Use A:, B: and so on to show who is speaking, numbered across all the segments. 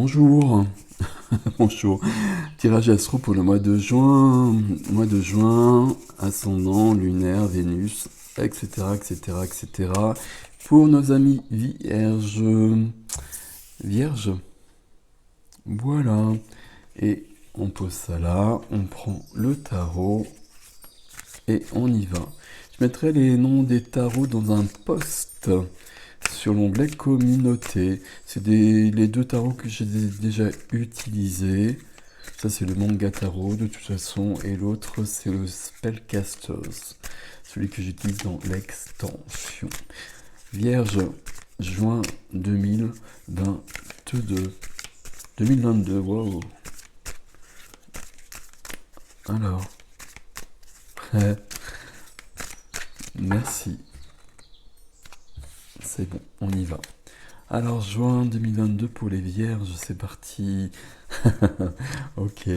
A: Bonjour, bonjour. Tirage astro pour le mois de juin. Mois de juin, ascendant, lunaire, Vénus, etc., etc., etc. Pour nos amis vierges. Vierge, voilà. Et on pose ça là, on prend le tarot et on y va. Je mettrai les noms des tarots dans un post sur l'onglet communauté. C'est les deux tarots que j'ai déjà utilisés. Ça c'est le manga tarot de toute façon et l'autre c'est le Spellcasters, celui que j'utilise dans l'extension. Vierge, juin 2022. 2022, waouh. Alors, prêt. Merci. C'est bon, on y va. Alors, juin 2022 pour les vierges, c'est parti. Ok.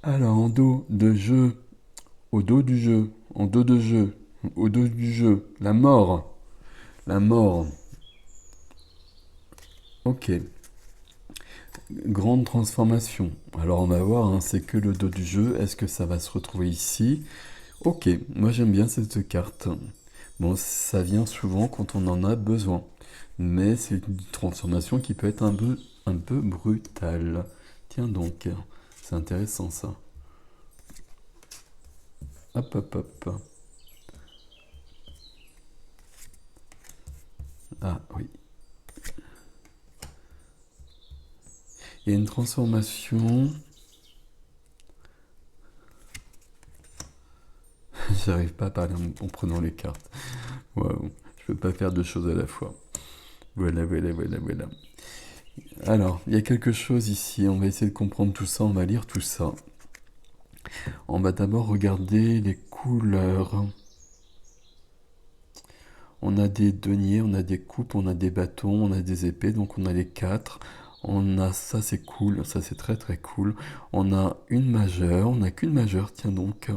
A: Alors, en dos de jeu, au dos du jeu, en dos de jeu, au dos du jeu, la mort. La mort. Ok. Grande transformation. Alors, on va voir, hein, c'est que le dos du jeu. Est-ce que ça va se retrouver ici? Ok, moi j'aime bien cette carte. Bon, ça vient souvent quand on en a besoin. Mais c'est une transformation qui peut être un peu brutale. Tiens donc, c'est intéressant ça. Hop, hop, hop. Ah oui. Il y a une transformation. J'arrive pas à parler en prenant les cartes. Waouh, je peux pas faire deux choses à la fois. Voilà, voilà, voilà, voilà. Alors, il y a quelque chose ici. On va essayer de comprendre tout ça. On va lire tout ça. On va d'abord regarder les couleurs. On a des deniers, on a des coupes, on a des bâtons, on a des épées, donc on a les quatre. On a ça, c'est cool, ça c'est très très cool. On a une majeure, on n'a qu'une majeure, tiens donc.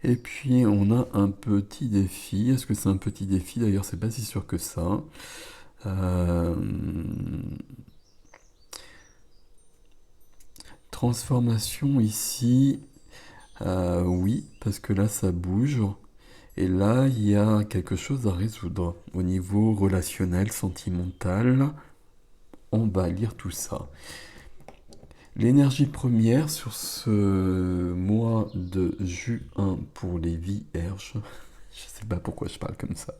A: Et puis on a un petit défi. Est-ce que c'est un petit défi? D'ailleurs, c'est pas si sûr que ça. Euh, Transformation ici. Oui, parce que là ça bouge. Et là, il y a quelque chose à résoudre au niveau relationnel, sentimental. On va lire tout ça. L'énergie première sur ce mois de juin pour les vierges, je sais pas pourquoi je parle comme ça,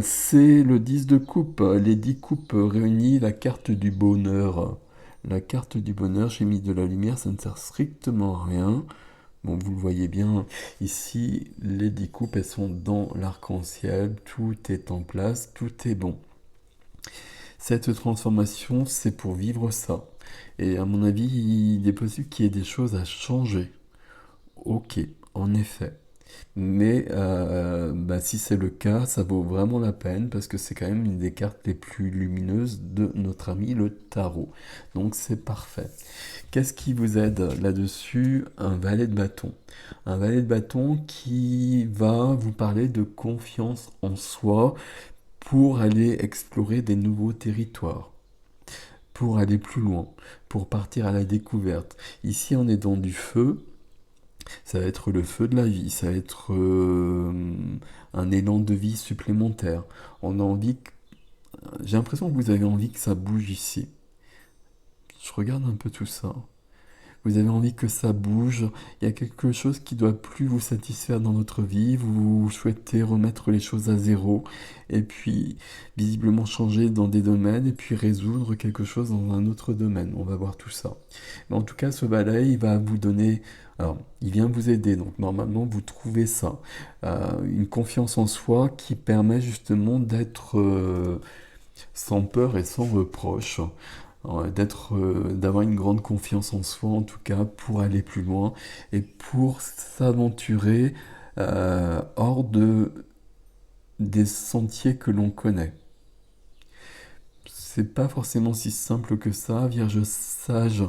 A: c'est le 10 de coupe, les 10 coupes réunies, la carte du bonheur. La carte du bonheur, j'ai mis de la lumière, ça ne sert strictement à rien. Bon, vous le voyez bien, ici, les 10 coupes, elles sont dans l'arc-en-ciel, tout est en place, tout est bon. Cette transformation, c'est pour vivre ça. Et à mon avis, il est possible qu'il y ait des choses à changer. Ok, en effet. Mais bah, si c'est le cas, ça vaut vraiment la peine parce que c'est quand même une des cartes les plus lumineuses de notre ami le tarot. Donc c'est parfait. Qu'est-ce qui vous aide là-dessus? Un valet de bâton. Un valet de bâton qui va vous parler de confiance en soi pour aller explorer des nouveaux territoires, pour aller plus loin, pour partir à la découverte. Ici, on est dans du feu, ça va être le feu de la vie, ça va être un élan de vie supplémentaire. On a envie, j'ai l'impression que vous avez envie que ça bouge ici. Je regarde un peu tout ça. Vous avez envie que ça bouge, il y a quelque chose qui doit plus vous satisfaire dans votre vie, vous souhaitez remettre les choses à zéro, et puis visiblement changer dans des domaines, et puis résoudre quelque chose dans un autre domaine. On va voir tout ça. Mais en tout cas, ce balai, il va vous donner... Alors, il vient vous aider, donc normalement, vous trouvez ça. Une confiance en soi qui permet justement d'être sans peur et sans reproche. D'avoir une grande confiance en soi en tout cas pour aller plus loin et pour s'aventurer hors des sentiers que l'on connaît. C'est pas forcément si simple que ça, Vierge sage,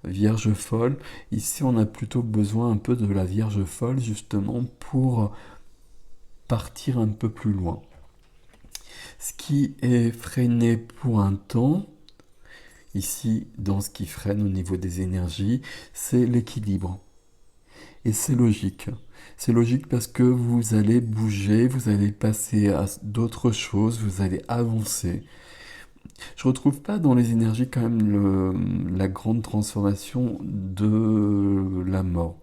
A: Vierge folle. Ici, on a plutôt besoin un peu de la Vierge folle justement pour partir un peu plus loin. Ce qui est freiné pour un temps, Ici, dans ce qui freine au niveau des énergies, c'est l'équilibre. Et c'est logique. C'est logique parce que vous allez bouger, vous allez passer à d'autres choses, vous allez avancer. Je retrouve pas dans les énergies quand même la grande transformation de la mort.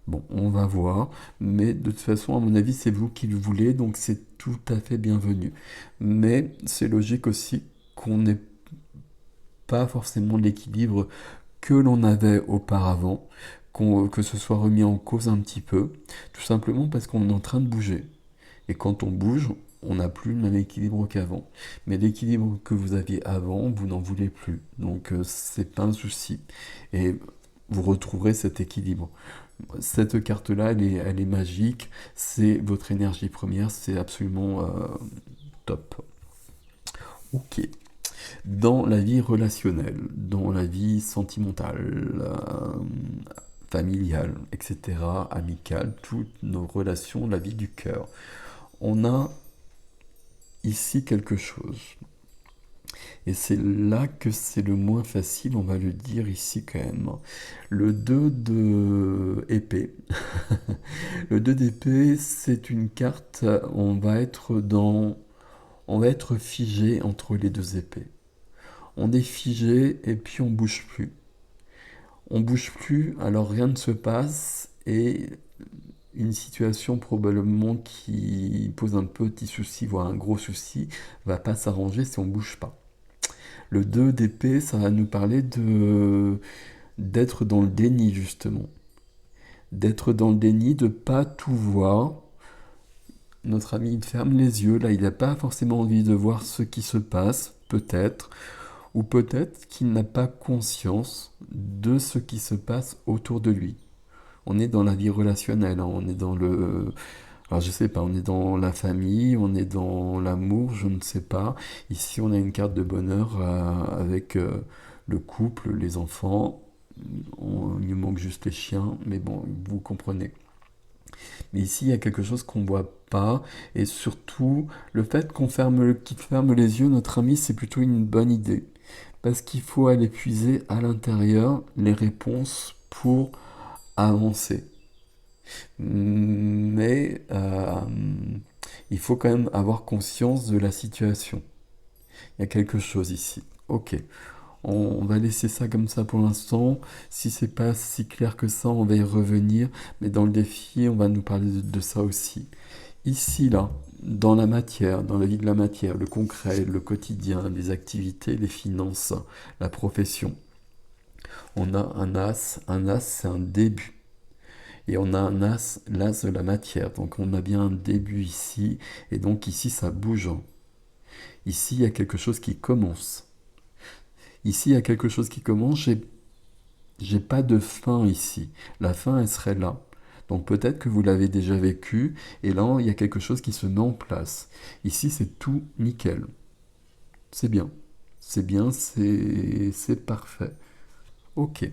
A: Bon, on va voir, mais de toute façon, à mon avis, c'est vous qui le voulez, donc c'est tout à fait bienvenu. Mais c'est logique aussi qu'on n'ait pas forcément l'équilibre que l'on avait auparavant, que ce soit remis en cause un petit peu, tout simplement parce qu'on est en train de bouger. Et quand on bouge, on n'a plus le même équilibre qu'avant. Mais l'équilibre que vous aviez avant, vous n'en voulez plus. Donc c'est pas un souci. Et vous retrouverez cet équilibre. Cette carte-là, elle est magique. C'est votre énergie première. C'est absolument top. Ok. Dans la vie relationnelle, dans la vie sentimentale, familiale, etc., amicale, toutes nos relations, la vie du cœur, on a ici quelque chose. Et c'est là que c'est le moins facile, on va le dire ici quand même. Le 2 de épée. Le 2 d'épée, c'est une carte, on va être figé entre les deux épées. On est figé et puis on bouge plus. On bouge plus, alors rien ne se passe et une situation probablement qui pose un petit souci, voire un gros souci, va pas s'arranger si on bouge pas. Le 2 d'épée, ça va nous parler d'être dans le déni justement. D'être dans le déni, de pas tout voir. Notre ami il ferme les yeux, là il n'a pas forcément envie de voir ce qui se passe, peut-être. Ou peut-être qu'il n'a pas conscience de ce qui se passe autour de lui. On est dans la vie relationnelle, hein, on est dans le... Alors je sais pas, on est dans la famille, on est dans l'amour, je ne sais pas. Ici on a une carte de bonheur avec le couple, les enfants. Il nous manque juste les chiens, mais bon, vous comprenez. Mais ici il y a quelque chose qu'on ne voit pas, et surtout le fait qu'il ferme les yeux, notre ami, c'est plutôt une bonne idée. Parce qu'il faut aller puiser à l'intérieur les réponses pour avancer. Mais il faut quand même avoir conscience de la situation. Il y a quelque chose ici. Ok, on va laisser ça comme ça pour l'instant. Si c'est pas si clair que ça, on va y revenir. Mais dans le défi, on va nous parler de ça aussi. Ici, là, dans la matière, dans la vie de la matière, le concret, le quotidien, les activités, les finances, la profession. On a un as. Un as, c'est un début. Et on a un as, l'as de la matière. Donc on a bien un début ici. Et donc ici, ça bouge. Ici, il y a quelque chose qui commence. Ici, il y a quelque chose qui commence. J'ai pas de fin ici. La fin, elle serait là. Donc peut-être que vous l'avez déjà vécu. Et là, il y a quelque chose qui se met en place. Ici, c'est tout nickel. C'est bien. C'est bien, c'est parfait. Ok.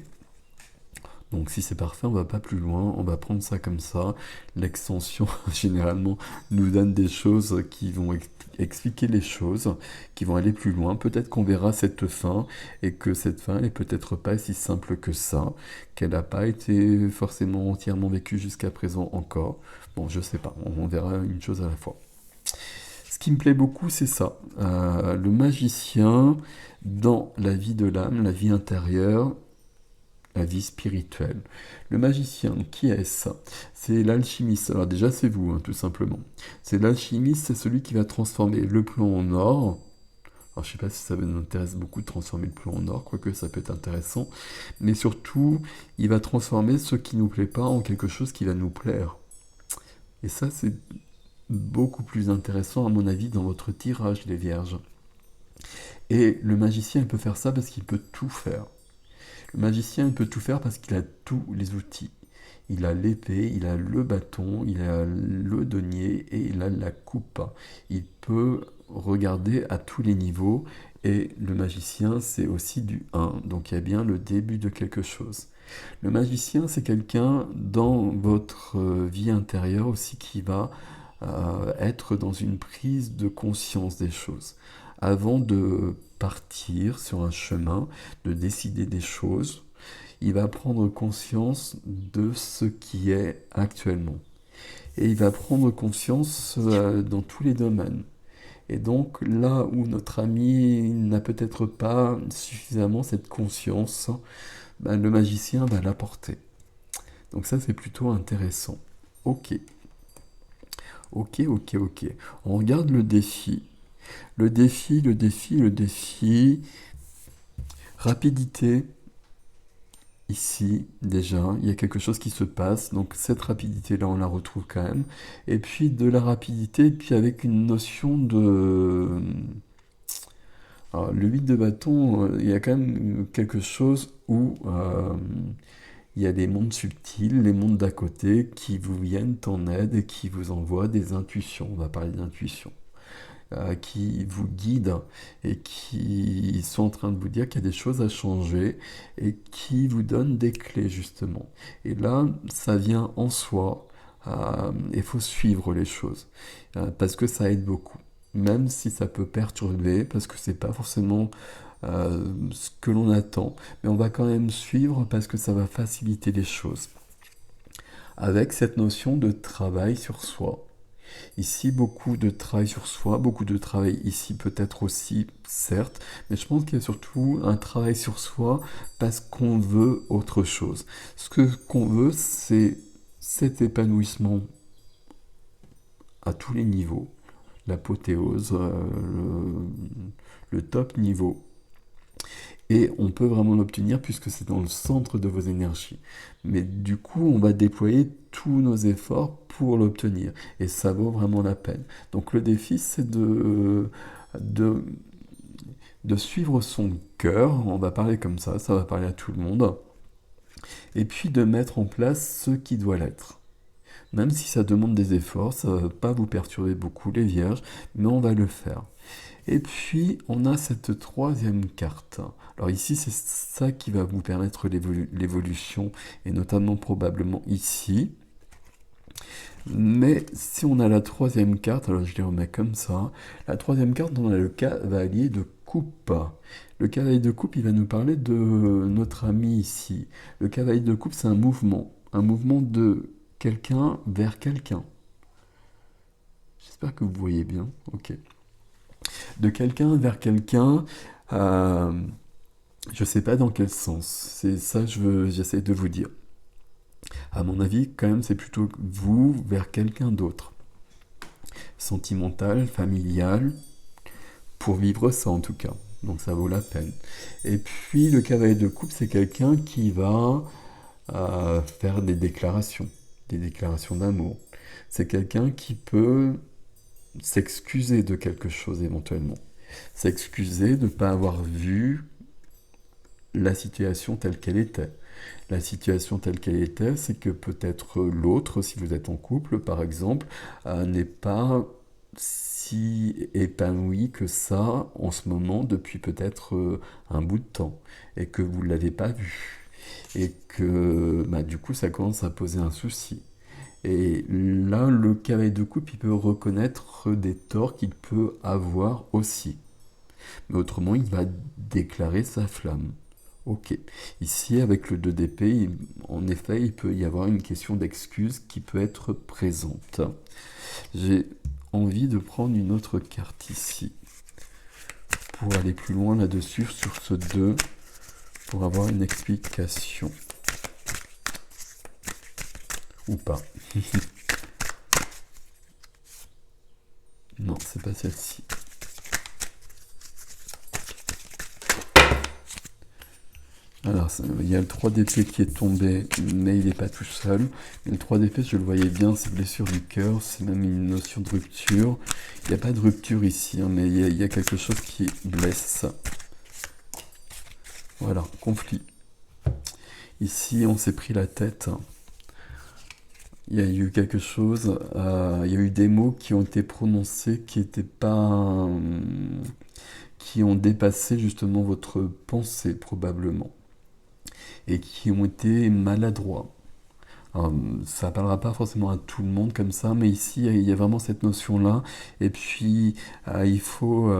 A: Donc si c'est parfait, on va pas plus loin, on va prendre ça comme ça. L'extension, généralement, nous donne des choses qui vont expliquer les choses, qui vont aller plus loin. Peut-être qu'on verra cette fin, et que cette fin n'est peut-être pas si simple que ça, qu'elle n'a pas été forcément entièrement vécue jusqu'à présent encore. Bon, je sais pas, on verra une chose à la fois. Ce qui me plaît beaucoup, c'est ça. Le magicien, dans la vie de l'âme, la vie intérieure, la vie spirituelle. Le magicien, qui est ça? C'est l'alchimiste. Alors déjà, c'est vous, hein, tout simplement. C'est l'alchimiste, c'est celui qui va transformer le plomb en or. Alors je sais pas si ça vous intéresse beaucoup de transformer le plomb en or, quoique ça peut être intéressant. Mais surtout, il va transformer ce qui nous plaît pas en quelque chose qui va nous plaire. Et ça, c'est beaucoup plus intéressant, à mon avis, dans votre tirage, les vierges. Et le magicien, il peut faire ça parce qu'il peut tout faire. Le magicien, il peut tout faire parce qu'il a tous les outils. Il a l'épée, il a le bâton, il a le denier et il a la coupe. Il peut regarder à tous les niveaux et le magicien, c'est aussi du 1. Donc il y a bien le début de quelque chose. Le magicien, c'est quelqu'un dans votre vie intérieure aussi qui va être dans une prise de conscience des choses. Avant de partir sur un chemin, de décider des choses, il va prendre conscience de ce qui est actuellement. Et il va prendre conscience dans tous les domaines. Et donc là où notre ami n'a peut-être pas suffisamment cette conscience, ben, le magicien va l'apporter. Donc ça c'est plutôt intéressant. Ok, ok. On regarde le défi. Le défi. Rapidité. Ici, déjà, il y a quelque chose qui se passe, donc cette rapidité-là, on la retrouve quand même. Et puis de la rapidité, puis avec une notion de... Alors, le 8 de bâton, il y a quand même quelque chose où il y a des mondes subtils, les mondes d'à côté, qui vous viennent en aide et qui vous envoient des intuitions. On va parler d'intuition. Qui vous guident et qui sont en train de vous dire qu'il y a des choses à changer et qui vous donnent des clés justement. Et là, ça vient en soi. Il faut suivre les choses parce que ça aide beaucoup. Même si ça peut perturber, parce que c'est pas forcément ce que l'on attend, mais on va quand même suivre parce que ça va faciliter les choses. Avec cette notion de travail sur soi. Ici, beaucoup de travail sur soi, beaucoup de travail ici peut-être aussi, certes, mais je pense qu'il y a surtout un travail sur soi parce qu'on veut autre chose. Ce que qu'on veut, c'est cet épanouissement à tous les niveaux, l'apothéose, le top niveau. Et on peut vraiment l'obtenir puisque c'est dans le centre de vos énergies. Mais du coup, on va déployer tous nos efforts pour l'obtenir. Et ça vaut vraiment la peine. Donc le défi, c'est de, de suivre son cœur. On va parler comme ça va parler à tout le monde. Et puis de mettre en place ce qui doit l'être. Même si ça demande des efforts, ça ne va pas vous perturber beaucoup les vierges, mais on va le faire. Et puis, on a cette troisième carte. Alors ici, c'est ça qui va vous permettre l'évolution, et notamment probablement ici. Mais si on a la troisième carte, alors je les remets comme ça, la troisième carte, on a le cavalier de coupe. Le cavalier de coupe, il va nous parler de notre ami ici. Le cavalier de coupe, c'est un mouvement de quelqu'un vers quelqu'un. J'espère que vous voyez bien, ok. De quelqu'un vers quelqu'un, je sais pas dans quel sens. C'est ça que j'essaie de vous dire. À mon avis, quand même, c'est plutôt vous vers quelqu'un d'autre. Sentimental, familial, pour vivre ça en tout cas. Donc ça vaut la peine. Et puis le cavalier de coupe, c'est quelqu'un qui va faire des déclarations d'amour. C'est quelqu'un qui peut s'excuser de quelque chose éventuellement. S'excuser de ne pas avoir vu la situation telle qu'elle était. La situation telle qu'elle était, c'est que peut-être l'autre, si vous êtes en couple par exemple, n'est pas si épanoui que ça en ce moment depuis peut-être un bout de temps et que vous ne l'avez pas vu et que du coup ça commence à poser un souci. Et là, le cavalier de coupe, il peut reconnaître des torts qu'il peut avoir aussi. Mais autrement, il va déclarer sa flamme. Ok. Ici, avec le 2 d'épée, en effet, il peut y avoir une question d'excuse qui peut être présente. J'ai envie de prendre une autre carte ici. Pour aller plus loin là-dessus, sur ce 2, pour avoir une explication. Ou pas. Non, c'est pas celle-ci. Alors, il y a le 3 d'épée qui est tombé, mais il n'est pas tout seul. Et le 3 d'épée, je le voyais bien, c'est blessure du cœur, c'est même une notion de rupture. Il n'y a pas de rupture ici, hein, mais il y a quelque chose qui blesse. Voilà, conflit. Ici, on s'est pris la tête. Il y a eu quelque chose, il y a eu des mots qui ont été prononcés qui n'étaient pas... qui ont dépassé justement votre pensée probablement. Et qui ont été maladroits. Ça parlera pas forcément à tout le monde comme ça, mais ici, il y a vraiment cette notion-là. Et puis, il faut,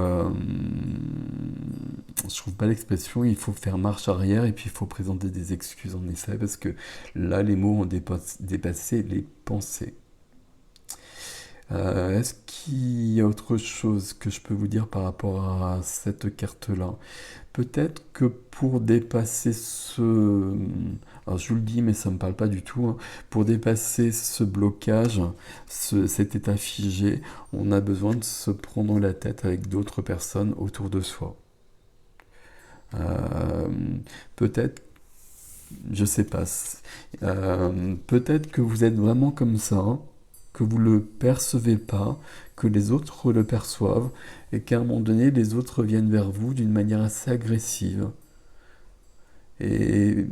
A: je trouve pas l'expression, il faut faire marche arrière et puis il faut présenter des excuses en effet, parce que là, les mots ont dépassé les pensées. Est-ce qu'il y a autre chose que je peux vous dire par rapport à cette carte-là? Peut-être que pour dépasser ce... Alors je vous le dis, mais ça ne me parle pas du tout, hein. Pour dépasser ce blocage, cet état figé, on a besoin de se prendre la tête avec d'autres personnes autour de soi. Euh, peut-être, je sais pas, peut-être que vous êtes vraiment comme ça, hein, que vous le percevez pas, que les autres le perçoivent, et qu'à un moment donné, les autres viennent vers vous d'une manière assez agressive. Et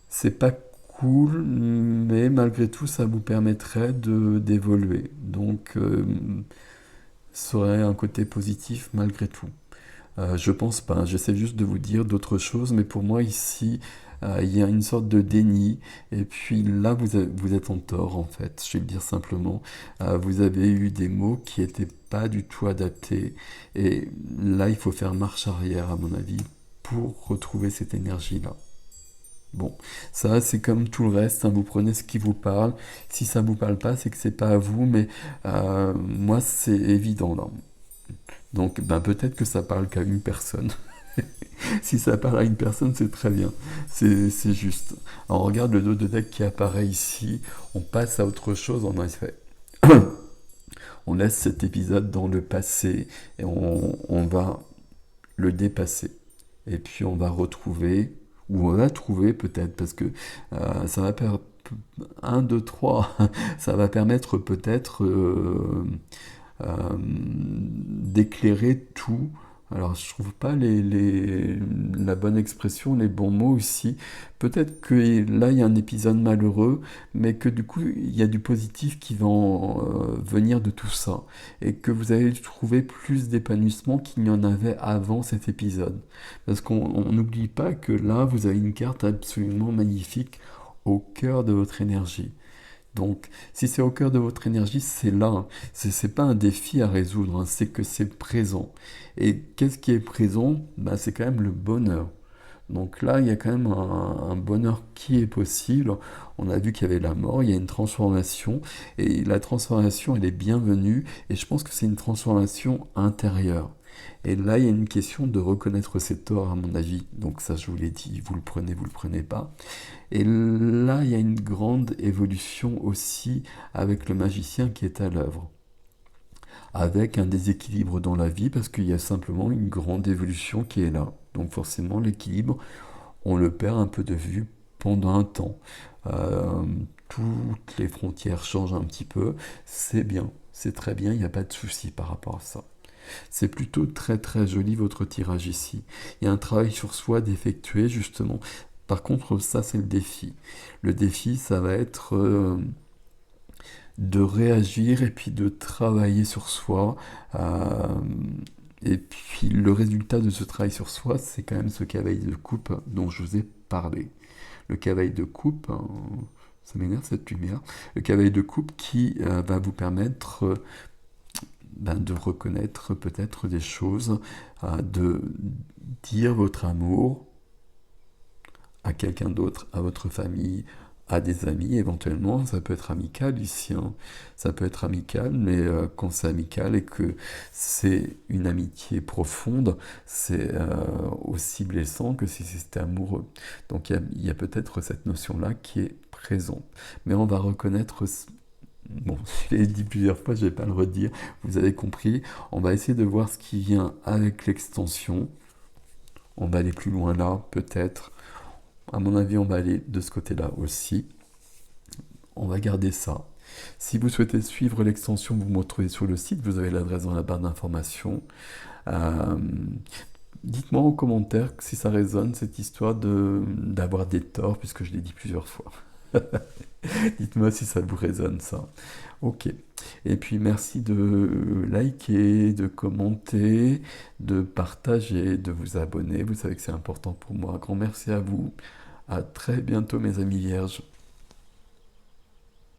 A: c'est pas cool, mais malgré tout, ça vous permettrait de d'évoluer. Donc, ça aurait un côté positif malgré tout. Je pense pas, j'essaie juste de vous dire d'autres choses, mais pour moi ici, il y a une sorte de déni, et puis là vous êtes en tort en fait, je vais le dire simplement. Vous avez eu des mots qui n'étaient pas du tout adaptés, et là il faut faire marche arrière à mon avis pour retrouver cette énergie-là. Bon, ça c'est comme tout le reste, hein, vous prenez ce qui vous parle. Si ça vous parle pas, c'est que c'est pas à vous, mais moi c'est évident là. Donc ben, peut-être que ça parle qu'à une personne. Si ça parle à une personne, c'est très bien. C'est juste. Alors, on regarde le dos de deck qui apparaît ici, on passe à autre chose en effet. On laisse cet épisode dans le passé et on va le dépasser. Et puis on va retrouver, ou on va trouver peut-être, parce que ça va perdre 1, 2, 3, ça va permettre peut-être d'éclairer tout. Alors je trouve pas la bonne expression, les bons mots ici. Peut-être que là il y a un épisode malheureux, mais que du coup il y a du positif qui va venir de tout ça. Et que vous allez trouver plus d'épanouissement qu'il n'y en avait avant cet épisode. Parce qu'on n'oublie pas que là vous avez une carte absolument magnifique au cœur de votre énergie. Donc, si c'est au cœur de votre énergie, c'est là, hein. C'est pas un défi à résoudre, hein, c'est que c'est présent. Et qu'est-ce qui est présent? Bah, c'est quand même le bonheur. Donc là, il y a quand même un bonheur qui est possible. On a vu qu'il y avait la mort, il y a une transformation. Et la transformation, elle est bienvenue. Et je pense que c'est une transformation intérieure. Et là, il y a une question de reconnaître ses torts, à mon avis. Donc ça, je vous l'ai dit, vous le prenez pas. Et là, il y a une grande évolution aussi avec le magicien qui est à l'œuvre. Avec un déséquilibre dans la vie, parce qu'il y a simplement une grande évolution qui est là. Donc forcément, l'équilibre, on le perd un peu de vue pendant un temps. Euh, Toutes les frontières changent un petit peu. C'est bien, c'est très bien, il n'y a pas de souci par rapport à ça. C'est plutôt très très joli votre tirage ici. Il y a un travail sur soi d'effectuer justement. Par contre, ça c'est le défi. Le défi, ça va être de réagir et puis de travailler sur soi. euh, et puis le résultat de ce travail sur soi, c'est quand même ce cavalier de coupe dont je vous ai parlé. Le cavalier de coupe, hein, ça m'énerve cette lumière, le cavalier de coupe qui va vous permettre ben, de reconnaître peut-être des choses, de dire votre amour à quelqu'un d'autre, à votre famille, à des amis éventuellement. Ça peut être amical ici, hein. Ça peut être amical, mais quand c'est amical et que c'est une amitié profonde, c'est aussi blessant que si c'était amoureux. Donc il y a peut-être cette notion-là qui est présente. Mais on va reconnaître... Bon, je l'ai dit plusieurs fois, je ne vais pas le redire, vous avez compris. On va essayer de voir ce qui vient avec l'extension. On va aller plus loin là, peut-être. À mon avis, on va aller de ce côté-là aussi. On va garder ça. Si vous souhaitez suivre l'extension, vous me retrouvez sur le site, vous avez l'adresse dans la barre d'information. Euh, Dites-moi en commentaire si ça résonne, cette histoire d'avoir des torts, puisque je l'ai dit plusieurs fois. Dites-moi si ça vous résonne, ça. Ok. Et puis merci de liker, de commenter, de partager, de vous abonner. Vous savez que c'est important pour moi. Un grand merci à vous. À très bientôt, mes amis vierges.